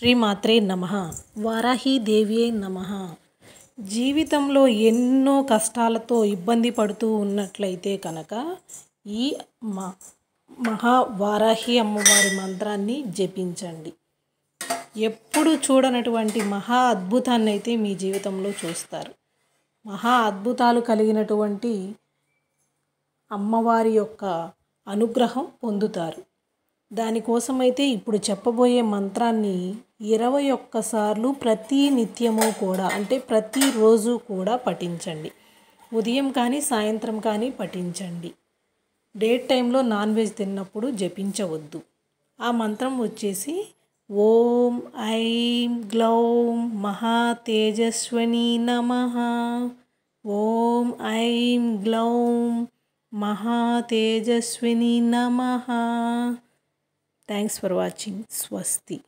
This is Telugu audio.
శ్రీమాత్రే నమః. వారాహీదేవియే నమః. జీవితంలో ఎన్నో కష్టాలతో ఇబ్బంది పడుతూ ఉన్నట్లయితే కనుక ఈ మహా వారాహి అమ్మవారి మంత్రాన్ని జపించండి. ఎప్పుడు చూడనటువంటి మహా అద్భుతాన్ని అయితే మీ జీవితంలో చూస్తారు. మహా అద్భుతాలు కలిగినటువంటి అమ్మవారి యొక్క అనుగ్రహం పొందుతారు. దానికోసమైతే ఇప్పుడు చెప్పబోయే మంత్రాన్ని 21 సార్లు ప్రతి నిత్యము కూడా అంటే ప్రతిరోజు కూడా పఠించండి. ఉదయం కానీ సాయంత్రం కానీ పఠించండి. డే టైంలో నాన్ వెజ్ తిన్నప్పుడు జపించవద్దు. ఆ మంత్రం వచ్చేసి ఓం ఐం గ్లౌం మహా తేజస్విని నమః. ఓం ఐం గ్లౌం మహా తేజస్విని నమః. Thanks for watching. స్వస్తి.